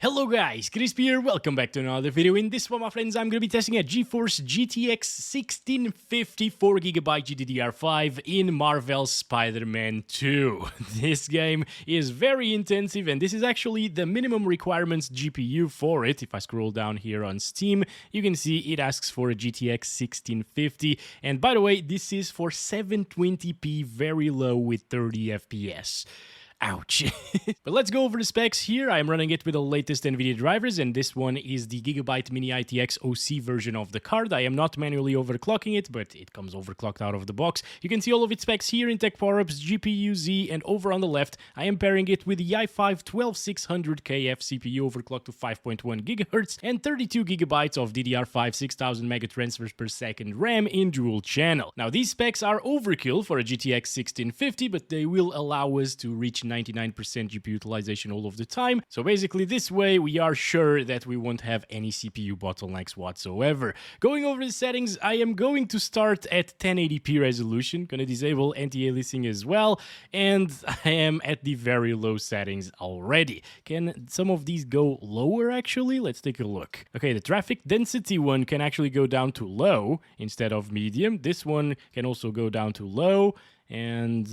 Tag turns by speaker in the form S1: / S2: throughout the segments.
S1: Hello guys, Crispy here, welcome back to another video. In this one, my friends, I'm gonna be testing a GeForce GTX 1650 4GB GDDR5 in Marvel's Spider-Man 2. This game is very intensive and this is actually the minimum requirements GPU for it. If I scroll down here on Steam, you can see it asks for a GTX 1650. And by the way, this is for 720p very low with 30 FPS. Ouch. But let's go over the specs here. I am running it with the latest Nvidia drivers, and this one is the Gigabyte Mini ITX OC version of the card. I am not manually overclocking it, but it comes overclocked out of the box. You can see all of its specs here in Tech Power-Ups, GPU Z, and over on the left, I am pairing it with the i5 12600KF CPU overclocked to 5.1 GHz and 32 GB of DDR5 6000 megatransfers per second RAM in dual channel. Now, these specs are overkill for a GTX 1650, but they will allow us to reach 99% GPU utilization all of the time. So basically this way we are sure that we won't have any CPU bottlenecks whatsoever. Going over the settings, I am going to start at 1080p resolution, gonna disable anti-aliasing as well, and I am at the very low settings already. Can some of these go lower actually? Let's take a look. Okay, the traffic density one can actually go down to low instead of medium. This one can also go down to low. And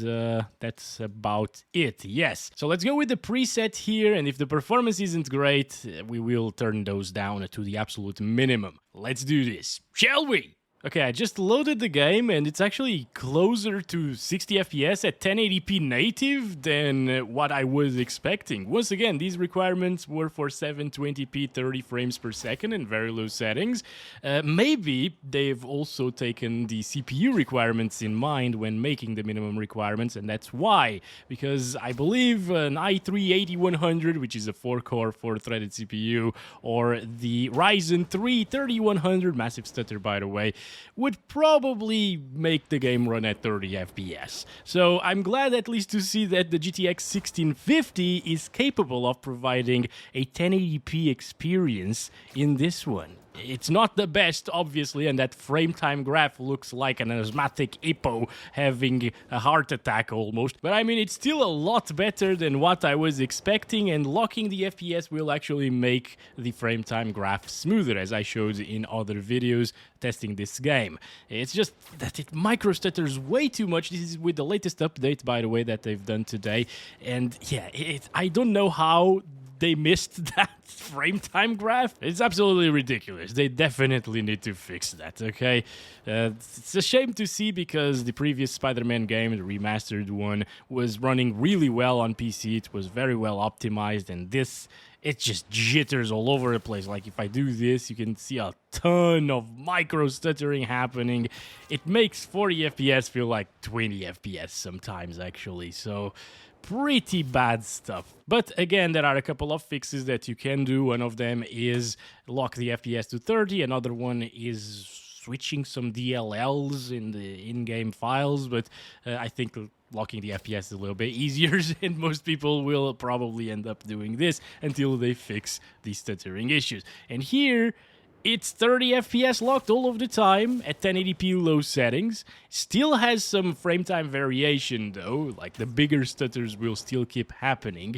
S1: that's about it, yes. So let's go with the preset here, and if the performance isn't great, we will turn those down to the absolute minimum. Let's do this, shall we? Okay, I just loaded the game, and it's actually closer to 60 FPS at 1080p native than what I was expecting. Once again, these requirements were for 720p 30 frames per second in very low settings. Maybe they've also taken the CPU requirements in mind when making the minimum requirements, and that's why. Because I believe an i3-8100, which is a 4-core, 4-threaded CPU, or the Ryzen 3 3100, massive stutter by the way, would probably make the game run at 30 FPS. So I'm glad at least to see that the GTX 1650 is capable of providing a 1080p experience in this one. It's not the best, obviously, and that frame time graph looks like an asthmatic hippo having a heart attack almost. But I mean, it's still a lot better than what I was expecting, and locking the FPS will actually make the frame time graph smoother, as I showed in other videos testing this game. It's just that it micro stutters way too much. This is with the latest update, by the way, that they've done today. And yeah, I don't know how they missed that frame time graph. It's absolutely ridiculous. They definitely need to fix that, okay? It's a shame to see because the previous Spider-Man game, the remastered one, was running really well on PC. It was very well optimized, and this, it just jitters all over the place. Like if I do this, you can see a ton of micro stuttering happening. It makes 40 FPS feel like 20 FPS sometimes, actually. So pretty bad stuff. But again, there are a couple of fixes that you can do. One of them is lock the FPS to 30. Another one is switching some DLLs in the in-game files, but I think locking the FPS is a little bit easier, and most people will probably end up doing this until they fix the stuttering issues. And here, it's 30 FPS locked all of the time at 1080p low settings. Still has some frame time variation though, like the bigger stutters will still keep happening.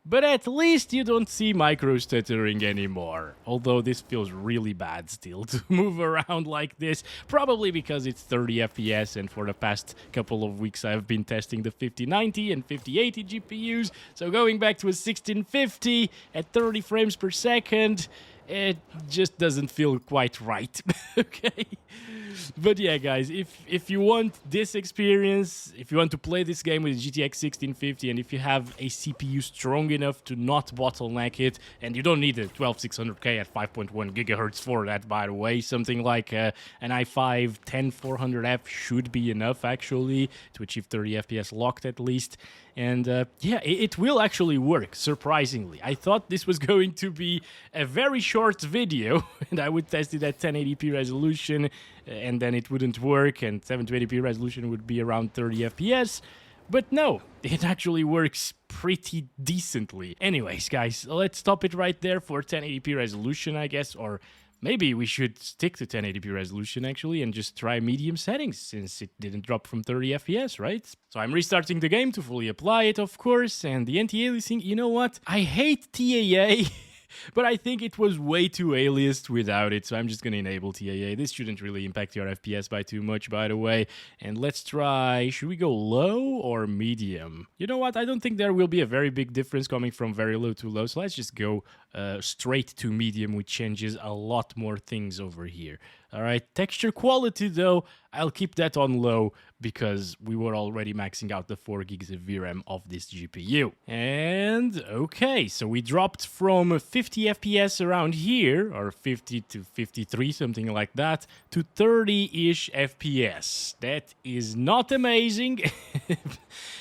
S1: But at least you don't see micro stuttering anymore. Although this feels really bad still to move around like this. Probably because it's 30 FPS, and for the past couple of weeks I've been testing the 5090 and 5080 GPUs. So going back to a 1650 at 30 frames per second, it just doesn't feel quite right, okay? But yeah, guys, if you want this experience, if you want to play this game with GTX 1650, and if you have a CPU strong enough to not bottleneck it, and you don't need a 12600K at 5.1 GHz for that, by the way, something like an i5 10400F should be enough, actually, to achieve 30 FPS locked at least. And yeah, it will actually work, surprisingly. I thought this was going to be a very short video, and I would test it at 1080p resolution, and then it wouldn't work, and 720p resolution would be around 30 FPS. But no, it actually works pretty decently. Anyways, guys, let's stop it right there for 1080p resolution, I guess, or maybe we should stick to 1080p resolution, actually, and just try medium settings, since it didn't drop from 30 FPS, right? So I'm restarting the game to fully apply it, of course, and the anti-aliasing, you know what? I hate TAA But I think it was way too aliased without it, so I'm just gonna enable TAA. This shouldn't really impact your FPS by too much, by the way. And let's try, should we go low or medium? You know what, I don't think there will be a very big difference coming from very low to low, so let's just go straight to medium, which changes a lot more things over here. All right, texture quality though, I'll keep that on low because we were already maxing out the 4 gigs of VRAM of this GPU. And okay, so we dropped from 50 FPS around here, or 50 to 53, something like that, to 30-ish FPS. That is not amazing,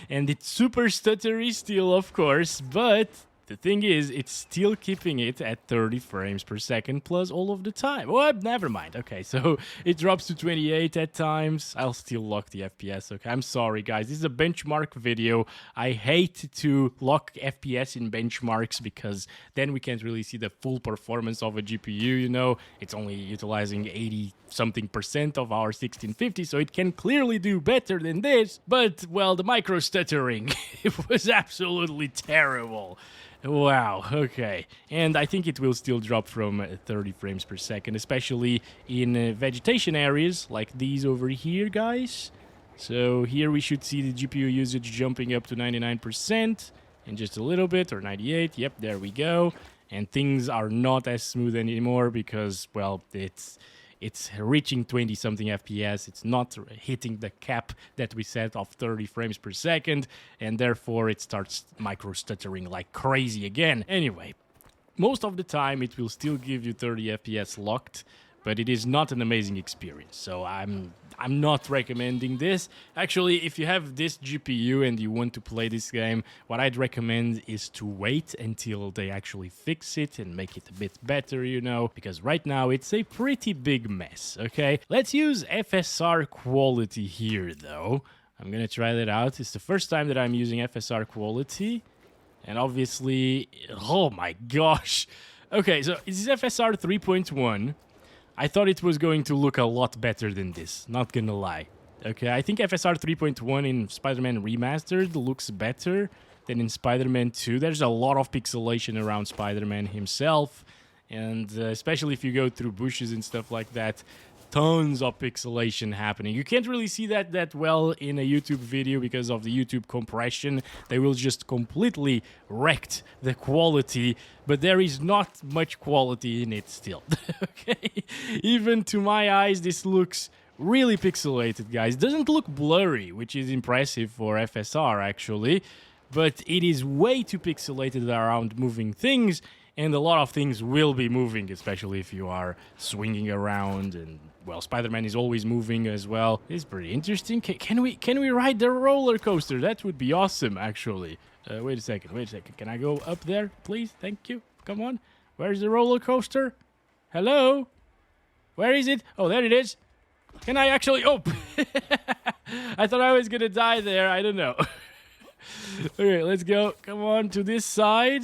S1: and it's super stuttery still, of course, but the thing is, it's still keeping it at 30 frames per second plus all of the time. Oh, never mind. Okay, so it drops to 28 at times. I'll still lock the FPS. Okay, I'm sorry, guys. This is a benchmark video. I hate to lock FPS in benchmarks because then we can't really see the full performance of a GPU, you know. It's only utilizing 80-something% of our 1650, so it can clearly do better than this. But, well, the micro stuttering, it was absolutely terrible. Wow, okay. And I think it will still drop from 30 frames per second, especially in vegetation areas like these over here, guys. So here we should see the GPU usage jumping up to 99% in just a little bit, or 98. Yep, there we go. And things are not as smooth anymore because, well, it's reaching 20-something FPS. It's not hitting the cap that we set of 30 frames per second, and therefore it starts micro-stuttering like crazy again. Anyway, most of the time it will still give you 30 FPS locked, but it is not an amazing experience, so I'm not recommending this. Actually, if you have this GPU and you want to play this game, what I'd recommend is to wait until they actually fix it and make it a bit better, you know, because right now it's a pretty big mess, okay? Let's use FSR quality here, though. I'm gonna try that out. It's the first time that I'm using FSR quality, and obviously, oh my gosh. Okay, so this is FSR 3.1. I thought it was going to look a lot better than this, not gonna lie. Okay, I think FSR 3.1 in Spider-Man Remastered looks better than in Spider-Man 2. There's a lot of pixelation around Spider-Man himself, and especially if you go through bushes and stuff like that, tons of pixelation happening. You can't really see that well in a YouTube video because of the YouTube compression. They will just completely wreck the quality, but there is not much quality in it still. Okay, even to my eyes, this looks really pixelated, guys. Doesn't look blurry, which is impressive for FSR actually, but it is way too pixelated around moving things, and a lot of things will be moving, especially if you are swinging around, and well, Spider-Man is always moving as well. It's pretty interesting. Can we ride the roller coaster? That would be awesome, actually. Wait a second. Can I go up there, please? Thank you. Come on. Where's the roller coaster? Hello? Where is it? Oh, there it is. Can I actually... Oh! I thought I was gonna die there. I don't know. Okay, let's go. Come on, to this side.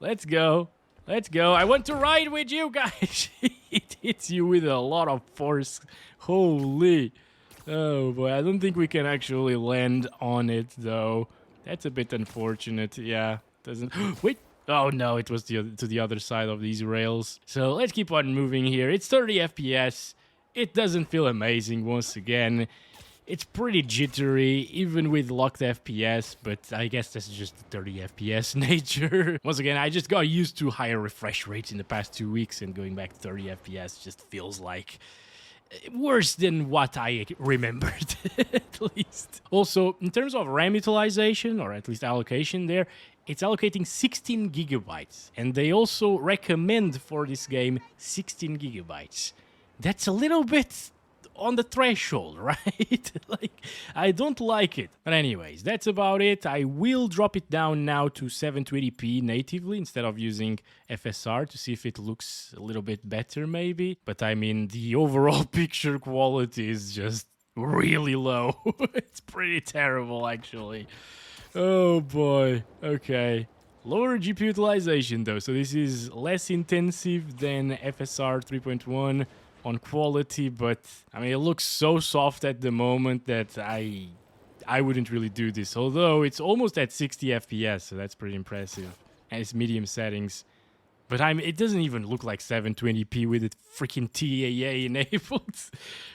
S1: Let's go. Let's go. I want to ride with you guys. It hits you with a lot of force. Holy. Oh boy, I don't think we can actually land on it though. That's a bit unfortunate. Yeah, doesn't... Wait. Oh no, it was to the other side of these rails. So let's keep on moving here. It's 30 FPS. It doesn't feel amazing once again. It's pretty jittery, even with locked FPS, but I guess that's just the 30 FPS nature. Once again, I just got used to higher refresh rates in the past 2 weeks, and going back to 30 FPS just feels like worse than what I remembered, at least. Also, in terms of RAM utilization, or at least allocation there, it's allocating 16 gigabytes, and they also recommend for this game 16 gigabytes. That's a little bit on the threshold, right? Like, I don't like it. But anyways, that's about it. I will drop it down now to 720p natively instead of using FSR to see if it looks a little bit better maybe. But I mean, the overall picture quality is just really low. It's pretty terrible, actually. Oh boy. Okay. Lower GPU utilization though, so this is less intensive than FSR 3.1 on quality, but I mean, it looks so soft at the moment that I wouldn't really do this, although it's almost at 60 FPS, so that's pretty impressive. And it's medium settings. But it doesn't even look like 720p with it freaking TAA enabled.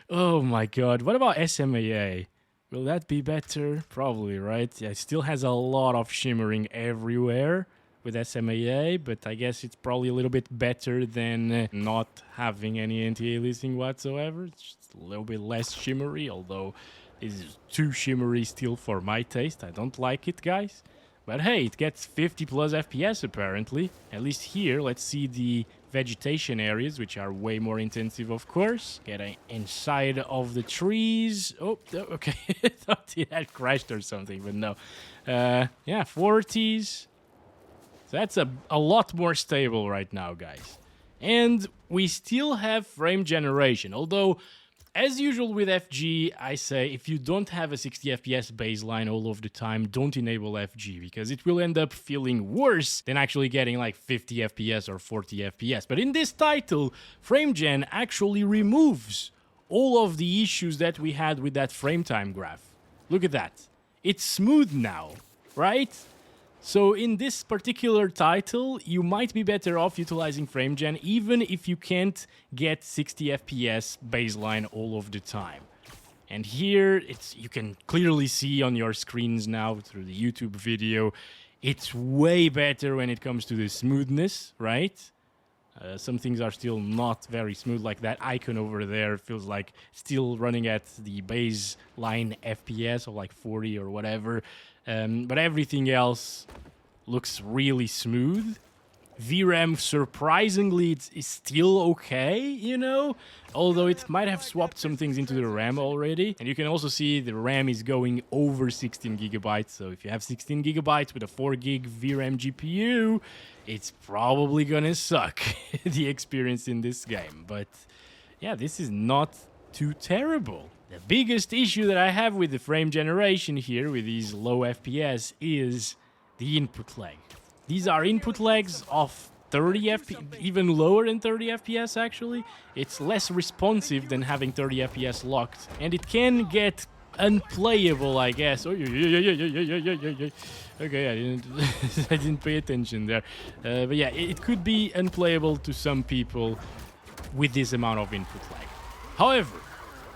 S1: Oh my god. What about SMAA? Will that be better? Probably, right? Yeah, it still has a lot of shimmering everywhere with SMAA, but I guess it's probably a little bit better than not having any anti-aliasing whatsoever. It's just a little bit less shimmery, although this is too shimmery still for my taste. I don't like it, guys. But hey, it gets 50 plus FPS apparently. At least here, let's see the vegetation areas, which are way more intensive, of course. Getting inside of the trees. Oh, okay. I thought it had crashed or something, but no. Yeah, 40s. So that's a lot more stable right now, guys. And we still have frame generation, although as usual with FG, I say if you don't have a 60 FPS baseline all of the time, don't enable FG because it will end up feeling worse than actually getting like 50 FPS or 40 FPS. But in this title, Frame Gen actually removes all of the issues that we had with that frame time graph. Look at that. It's smooth now, right? So in this particular title, you might be better off utilizing Frame Gen even if you can't get 60 FPS baseline all of the time. And here, you can clearly see on your screens now through the YouTube video, it's way better when it comes to the smoothness, right? Some things are still not very smooth, like that icon over there feels like still running at the baseline FPS of like 40 or whatever. But everything else looks really smooth. VRAM, surprisingly, is still okay, you know? Although it might have swapped some things into the RAM already. And you can also see the RAM is going over 16 gigabytes. So if you have 16 gigabytes with a 4 gig VRAM GPU, it's probably gonna suck, the experience in this game. But yeah, this is not too terrible. The biggest issue that I have with the frame generation here, with these low FPS, is the input lag. These are input lags of 30 FPS, even lower than 30 FPS actually. It's less responsive than having 30 FPS locked, and it can get unplayable, I guess. Oh, yeah. Okay, I didn't pay attention there. But yeah, it could be unplayable to some people with this amount of input lag. However,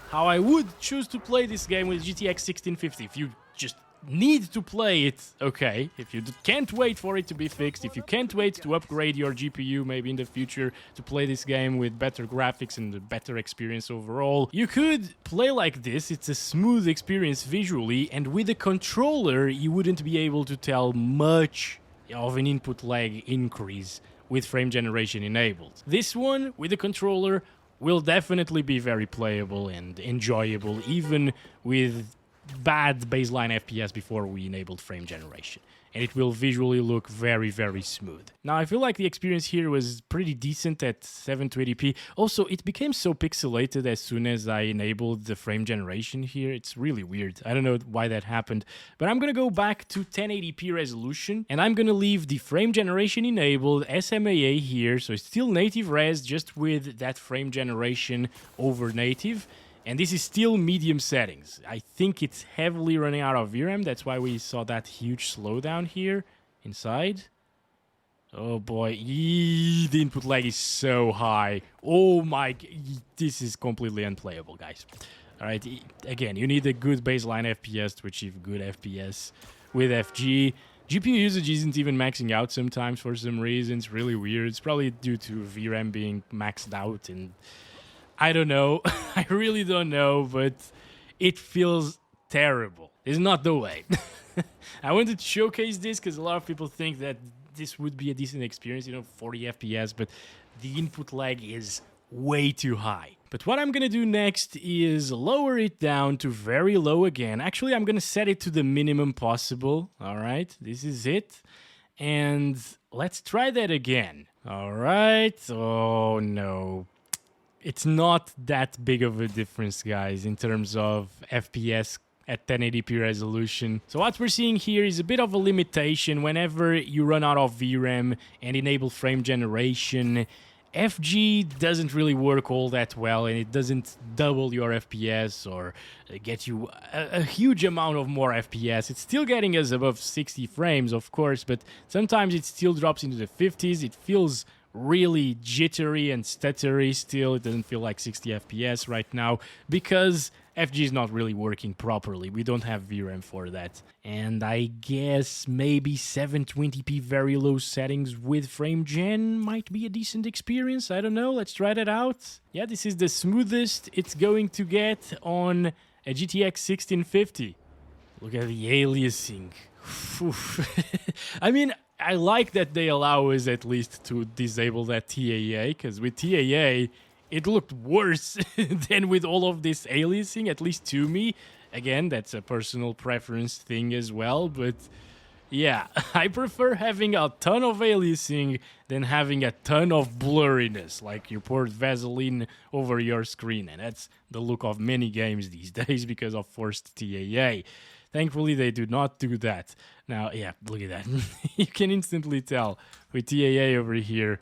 S1: how I would choose to play this game with GTX 1650, if you just need to play it, okay. If you can't wait for it to be fixed, if you can't wait to upgrade your GPU maybe in the future to play this game with better graphics and a better experience overall, you could play like this. It's a smooth experience visually, and with a controller, you wouldn't be able to tell much of an input lag increase with frame generation enabled. This one, with the controller, will definitely be very playable and enjoyable, even with bad baseline FPS before we enabled frame generation. And it will visually look very, very smooth. Now, I feel like the experience here was pretty decent at 720p. Also, it became so pixelated as soon as I enabled the frame generation here. It's really weird. I don't know why that happened. But I'm gonna go back to 1080p resolution, and I'm gonna leave the frame generation enabled, SMAA here, so it's still native res, just with that frame generation over native. And this is still medium settings. I think it's heavily running out of VRAM. That's why we saw that huge slowdown here inside. Oh boy, the input lag is so high. Oh my, this is completely unplayable, guys. All right, again, you need a good baseline FPS to achieve good FPS with FG. GPU usage isn't even maxing out sometimes for some reason. It's really weird. It's probably due to VRAM being maxed out, and I don't know. I really don't know, but it feels terrible. It's not the way. I wanted to showcase this because a lot of people think that this would be a decent experience, 40 FPS, but the input lag is way too high. But what I'm gonna do next is lower it down to very low again. Actually, I'm gonna set it to the minimum possible. All right, this is it. And let's try that again. All right. Oh, no. It's not that big of a difference, guys, in terms of FPS at 1080p resolution. So what we're seeing here is a bit of a limitation. Whenever you run out of VRAM and enable frame generation, FG doesn't really work all that well, and it doesn't double your FPS or get you a huge amount of more FPS. It's still getting us above 60 frames, of course, but sometimes it still drops into the 50s. It feels really jittery and stuttery still. It doesn't feel like 60 FPS right now because FG is not really working properly. We don't have VRAM for that. And I guess maybe 720p very low settings with frame gen might be a decent experience. I don't know. Let's try that out. Yeah, this is the smoothest it's going to get on a GTX 1650. Look at the aliasing. I mean, I like that they allow us at least to disable that TAA, because with TAA, it looked worse than with all of this aliasing, at least to me. Again, that's a personal preference thing as well, but yeah, I prefer having a ton of aliasing than having a ton of blurriness, like you poured Vaseline over your screen, and that's the look of many games these days because of forced TAA. Thankfully, they do not do that. Now, yeah, look at that. You can instantly tell with TAA over here.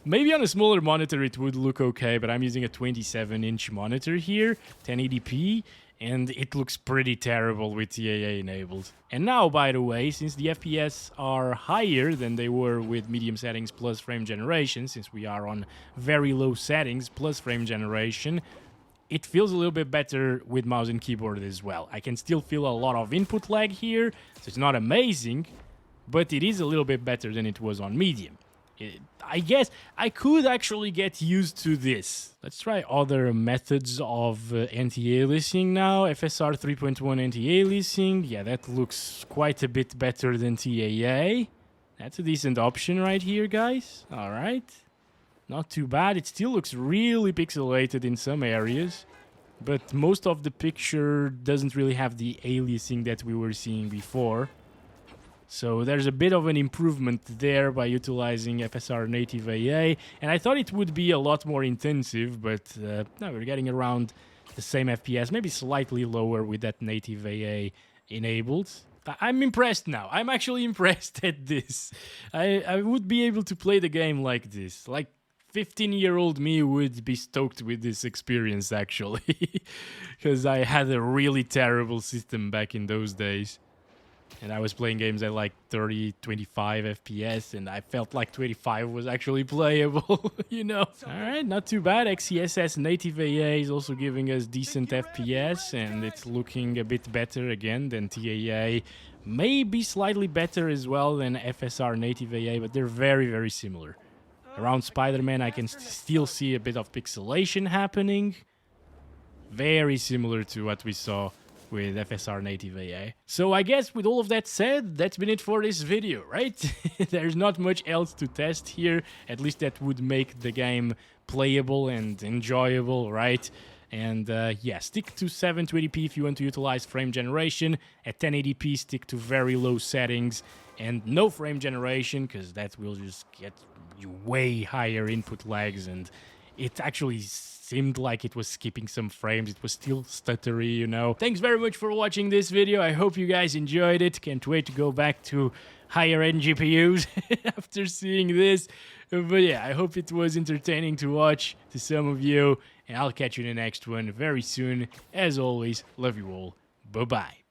S1: Maybe on a smaller monitor it would look okay, but I'm using a 27-inch monitor here, 1080p, and it looks pretty terrible with TAA enabled. And now, by the way, since the FPS are higher than they were with medium settings plus frame generation, since we are on very low settings plus frame generation, it feels a little bit better with mouse and keyboard as well. I can still feel a lot of input lag here, so it's not amazing, but it is a little bit better than it was on medium. I guess I could actually get used to this. Let's try other methods of anti-aliasing now. FSR 3.1 anti-aliasing. Yeah, that looks quite a bit better than TAA. That's a decent option right here, guys. All right. Not too bad. It still looks really pixelated in some areas, but most of the picture doesn't really have the aliasing that we were seeing before. So there's a bit of an improvement there by utilizing FSR native AA, and I thought it would be a lot more intensive, but no, we're getting around the same FPS, maybe slightly lower with that native AA enabled. I'm impressed now. I'm actually impressed at this. I would be able to play the game like this. Like 15-year-old me would be stoked with this experience, actually. Because I had a really terrible system back in those days. And I was playing games at like 30, 25 FPS, and I felt like 25 was actually playable, you know. Alright, not too bad. XeSS native AA is also giving us decent FPS, and it's looking a bit better again than TAA. Maybe slightly better as well than FSR native AA, but they're very, very similar. Around Spider-Man, I can still see a bit of pixelation happening. Very similar to what we saw with FSR native AA. So I guess with all of that said, that's been it for this video, right? There's not much else to test here, at least that would make the game playable and enjoyable, right? And yeah, stick to 720p if you want to utilize frame generation. At 1080p, stick to very low settings and no frame generation, because that will just get you way higher input lags, and it actually seemed like it was skipping some frames. It was still stuttery, you know. Thanks very much for watching this video. I hope you guys enjoyed it. Can't wait to go back to higher-end GPUs after seeing this. But yeah, I hope it was entertaining to watch to some of you, and I'll catch you in the next one very soon. As always, love you all. Bye-bye.